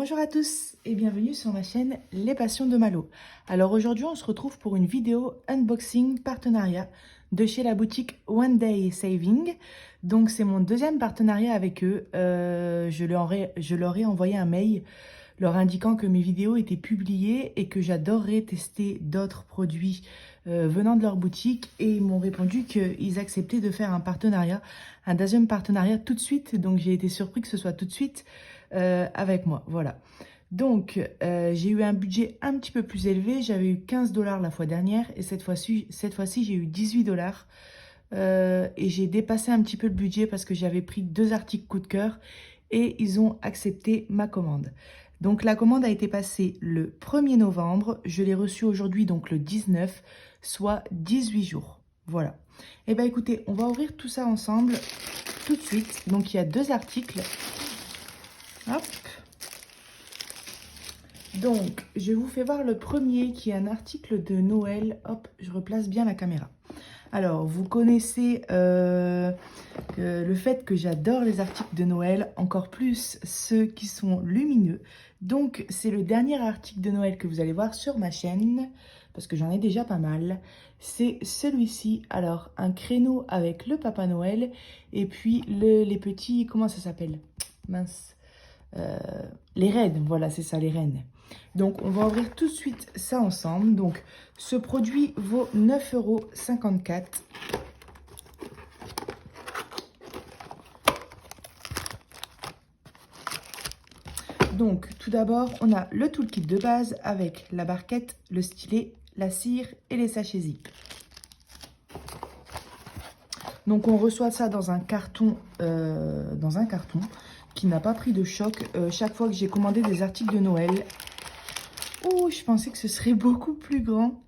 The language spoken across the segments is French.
Bonjour à tous et bienvenue sur ma chaîne Les Passions de Malo. Alors aujourd'hui on se retrouve pour une vidéo unboxing partenariat de chez la boutique One Day Saving. Donc c'est mon deuxième partenariat avec eux. Je leur ai envoyé un mail leur indiquant que mes vidéos étaient publiées et que j'adorerais tester d'autres produits venant de leur boutique, et ils m'ont répondu qu'ils acceptaient de faire un deuxième partenariat tout de suite. Donc j'ai été surpris que ce soit tout de suite avec moi, voilà. Donc j'ai eu un budget un petit peu plus élevé, j'avais eu 15 $ la fois dernière et cette fois-ci j'ai eu 18 $. Et j'ai dépassé un petit peu le budget parce que j'avais pris 2 articles coup de cœur et ils ont accepté ma commande. Donc la commande a été passée le 1er novembre, je l'ai reçue aujourd'hui donc le 19, soit 18 jours. Voilà. Et bien écoutez, on va ouvrir tout ça ensemble tout de suite. Donc il y a 2 articles. Hop. Donc je vous fais voir le premier qui est un article de Noël. Hop, je replace bien la caméra. Alors, vous connaissez le fait que j'adore les articles de Noël, encore plus ceux qui sont lumineux. Donc, c'est le dernier article de Noël que vous allez voir sur ma chaîne, parce que j'en ai déjà pas mal. C'est celui-ci. Alors, un créneau avec le Papa Noël, et puis les petits, comment ça s'appelle? Mince. Les rennes, voilà, c'est ça, les rennes. Donc, on va ouvrir tout de suite ça ensemble. Donc, ce produit vaut 9,54 €. Donc, tout d'abord, on a le toolkit de base avec la barquette, le stylet, la cire et les sachets zip. Donc, on reçoit ça dans un carton qui n'a pas pris de choc. Chaque fois que j'ai commandé des articles de Noël, oh, je pensais que ce serait beaucoup plus grand.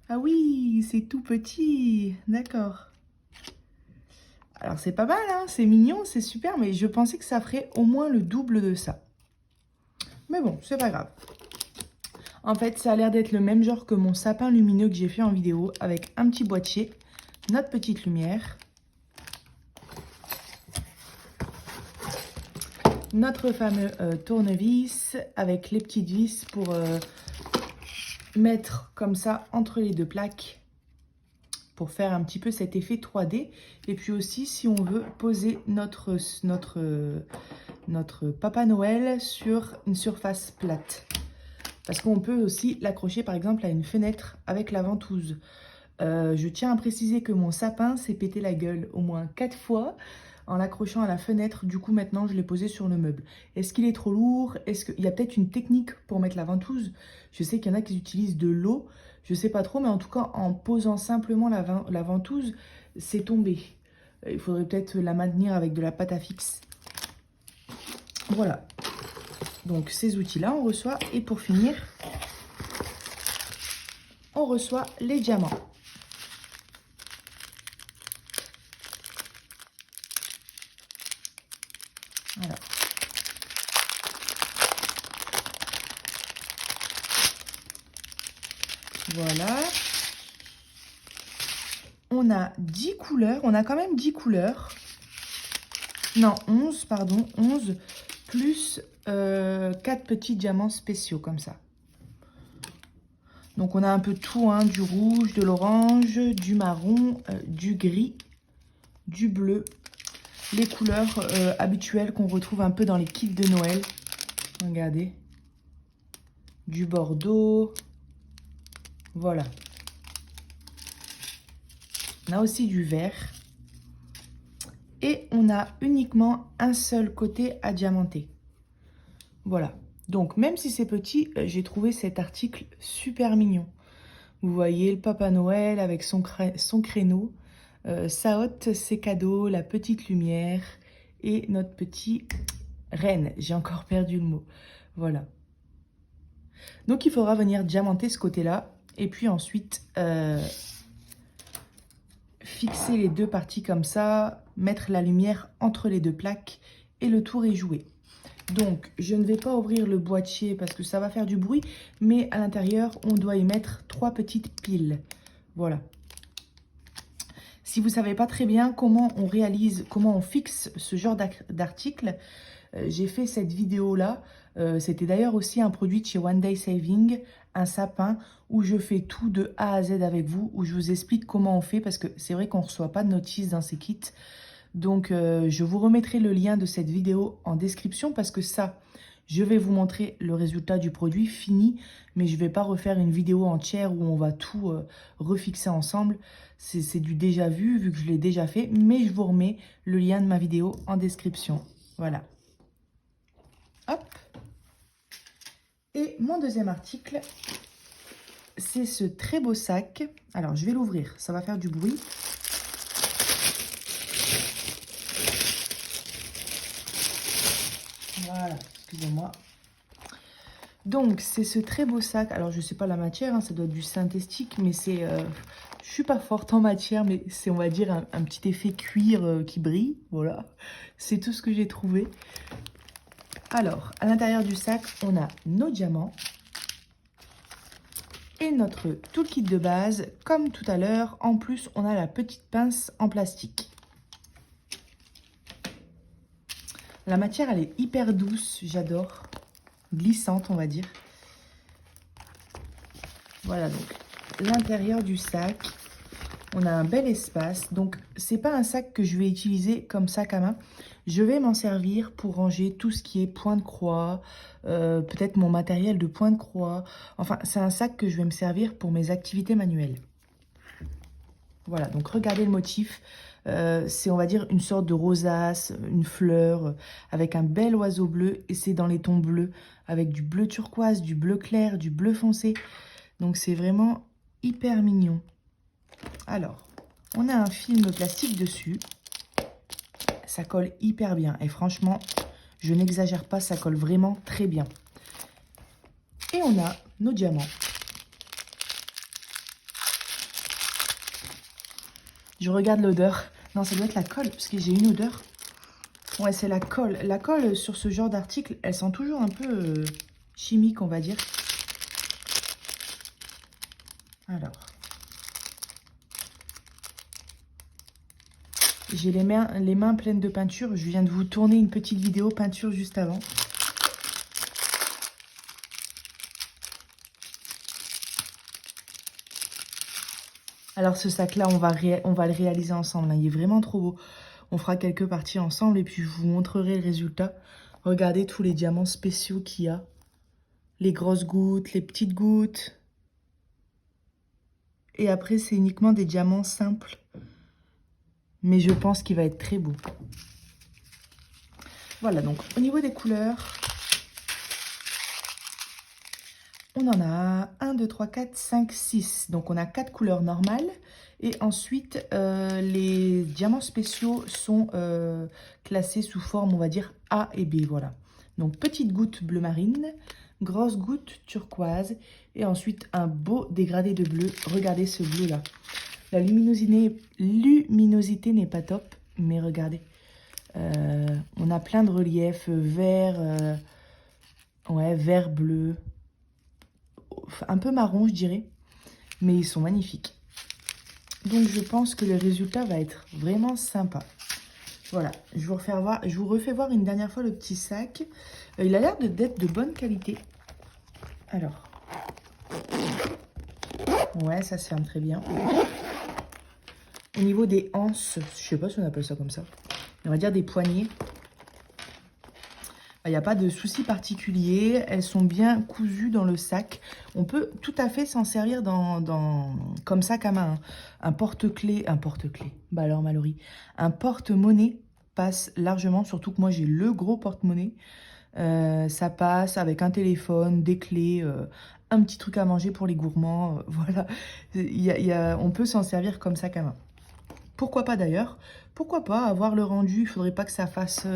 Ah oui, c'est tout petit. D'accord. Alors, c'est pas mal, hein, c'est mignon, c'est super, mais je pensais que ça ferait au moins le double de ça. Mais bon, c'est pas grave. En fait, ça a l'air d'être le même genre que mon sapin lumineux que j'ai fait en vidéo, avec un petit boîtier, notre petite lumière, notre fameux tournevis avec les petites vis pour mettre comme ça entre les deux plaques pour faire un petit peu cet effet 3D. Et puis aussi, si on veut poser notre Papa Noël sur une surface plate. Parce qu'on peut aussi l'accrocher par exemple à une fenêtre avec la ventouse. Je tiens à préciser que mon sapin s'est pété la gueule au moins 4 fois en l'accrochant à la fenêtre. Du coup, maintenant, je l'ai posé sur le meuble. Est-ce qu'il est trop lourd? Est-ce qu'il y a peut-être une technique pour mettre la ventouse? Je sais qu'il y en a qui utilisent de l'eau. Je sais pas trop, mais en tout cas, en posant simplement la ventouse, c'est tombé. Il faudrait peut-être la maintenir avec de la pâte à fixe. Voilà. Donc, ces outils-là, on reçoit. Et pour finir, on reçoit les diamants. Voilà. Voilà. On a 10 couleurs. On a quand même 10 couleurs. Non, 11, pardon. 11 plus 4 petits diamants spéciaux comme ça. Donc, on a un peu tout, hein, du rouge, de l'orange, du marron, du gris, du bleu. Les couleurs habituelles qu'on retrouve un peu dans les kits de Noël. Regardez. Du bordeaux. Voilà. On a aussi du vert. Et on a uniquement un seul côté à diamanter. Voilà. Donc, même si c'est petit, j'ai trouvé cet article super mignon. Vous voyez le Papa Noël avec son créneau, sa hotte, ses cadeaux, la petite lumière et notre petit renne. J'ai encore perdu le mot. Voilà. Donc, il faudra venir diamanter ce côté-là. Et puis ensuite, fixer les deux parties comme ça, mettre la lumière entre les deux plaques et le tour est joué. Donc, je ne vais pas ouvrir le boîtier parce que ça va faire du bruit, mais à l'intérieur, on doit y mettre 3 petites piles. Voilà. Si vous ne savez pas très bien comment on réalise, comment on fixe ce genre d'article, J'ai fait cette vidéo-là. C'était d'ailleurs aussi un produit de chez One Day Saving, un sapin, où je fais tout de A à Z avec vous, où je vous explique comment on fait, parce que c'est vrai qu'on ne reçoit pas de notice dans ces kits. Donc, je vous remettrai le lien de cette vidéo en description, parce que ça, je vais vous montrer le résultat du produit fini, mais je ne vais pas refaire une vidéo entière où on va tout refixer ensemble. C'est du déjà vu que je l'ai déjà fait, mais je vous remets le lien de ma vidéo en description. Voilà. Hop. Et mon deuxième article, c'est ce très beau sac. Alors, je vais l'ouvrir, ça va faire du bruit. Voilà, excusez-moi. Donc, c'est ce très beau sac. Alors, je ne sais pas la matière, hein, ça doit être du synthétique, mais c'est... je suis pas forte en matière, mais c'est, on va dire, un petit effet cuir qui brille. Voilà, c'est tout ce que j'ai trouvé. Alors, à l'intérieur du sac, on a nos diamants et notre toolkit de base. Comme tout à l'heure, en plus, on a la petite pince en plastique. La matière, elle est hyper douce, j'adore. Glissante, on va dire. Voilà, donc, l'intérieur du sac. On a un bel espace. Donc, c'est pas un sac que je vais utiliser comme sac à main. Je vais m'en servir pour ranger tout ce qui est point de croix, peut-être mon matériel de point de croix. Enfin, c'est un sac que je vais me servir pour mes activités manuelles. Voilà, donc regardez le motif. C'est, on va dire, une sorte de rosace, une fleur, avec un bel oiseau bleu. Et c'est dans les tons bleus, avec du bleu turquoise, du bleu clair, du bleu foncé. Donc, c'est vraiment hyper mignon. Alors, on a un film plastique dessus. Ça colle hyper bien. Et franchement, je n'exagère pas, ça colle vraiment très bien. Et on a nos diamants. Je regarde l'odeur. Non, ça doit être la colle, parce que j'ai une odeur. Ouais, c'est la colle. La colle sur ce genre d'article, elle sent toujours un peu chimique, on va dire. Alors. J'ai les mains pleines de peinture. Je viens de vous tourner une petite vidéo peinture juste avant. Alors ce sac-là, on va le réaliser ensemble. Hein. Il est vraiment trop beau. On fera quelques parties ensemble et puis je vous montrerai le résultat. Regardez tous les diamants spéciaux qu'il y a. Les grosses gouttes, les petites gouttes. Et après, c'est uniquement des diamants simples. Mais je pense qu'il va être très beau. Voilà, donc au niveau des couleurs, on en a 1, 2, 3, 4, 5, 6. Donc on a 4 couleurs normales. Et ensuite, les diamants spéciaux sont classés sous forme, on va dire, A et B. Voilà. Donc petite goutte bleu marine, grosse goutte turquoise. Et ensuite, un beau dégradé de bleu. Regardez ce bleu-là. La luminosité n'est pas top, mais regardez. On a plein de reliefs vert, ouais, vert, bleu, un peu marron, je dirais. Mais ils sont magnifiques. Donc, je pense que le résultat va être vraiment sympa. Voilà, je vous refais voir une dernière fois le petit sac. Il a l'air d'être de bonne qualité. Alors, ouais, ça se ferme très bien. Au niveau des anses, je sais pas si on appelle ça comme ça, on va dire des poignées. Il n'y a pas de souci particulier, elles sont bien cousues dans le sac. On peut tout à fait s'en servir comme sac à main. Hein. Un porte-clés, bah alors Mallory, un porte-monnaie passe largement, surtout que moi j'ai le gros porte-monnaie. Ça passe avec un téléphone, des clés, un petit truc à manger pour les gourmands. Voilà, on peut s'en servir comme sac à main. Pourquoi pas d'ailleurs? Pourquoi pas avoir le rendu? Il faudrait pas que ça fasse...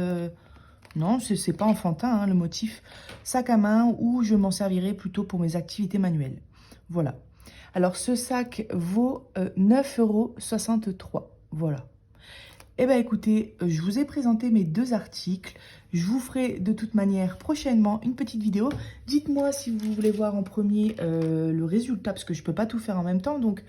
Non, c'est pas enfantin, hein, le motif. Sac à main ou je m'en servirai plutôt pour mes activités manuelles. Voilà. Alors, ce sac vaut 9,63 €. Voilà. Eh bien, écoutez, je vous ai présenté mes deux articles. Je vous ferai de toute manière prochainement une petite vidéo. Dites-moi si vous voulez voir en premier le résultat, parce que je ne peux pas tout faire en même temps. Donc,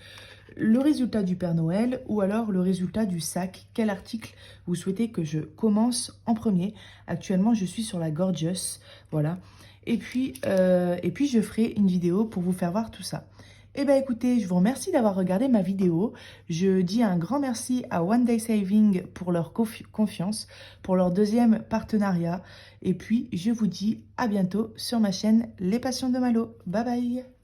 le résultat du Père Noël ou alors le résultat du sac. Quel article vous souhaitez que je commence en premier? Actuellement, je suis sur la Gorgeous, voilà. Et puis je ferai une vidéo pour vous faire voir tout ça. Eh bien écoutez, je vous remercie d'avoir regardé ma vidéo. Je dis un grand merci à One Day Saving pour leur confiance, pour leur deuxième partenariat. Et puis je vous dis à bientôt sur ma chaîne Les Passions de Malo. Bye bye!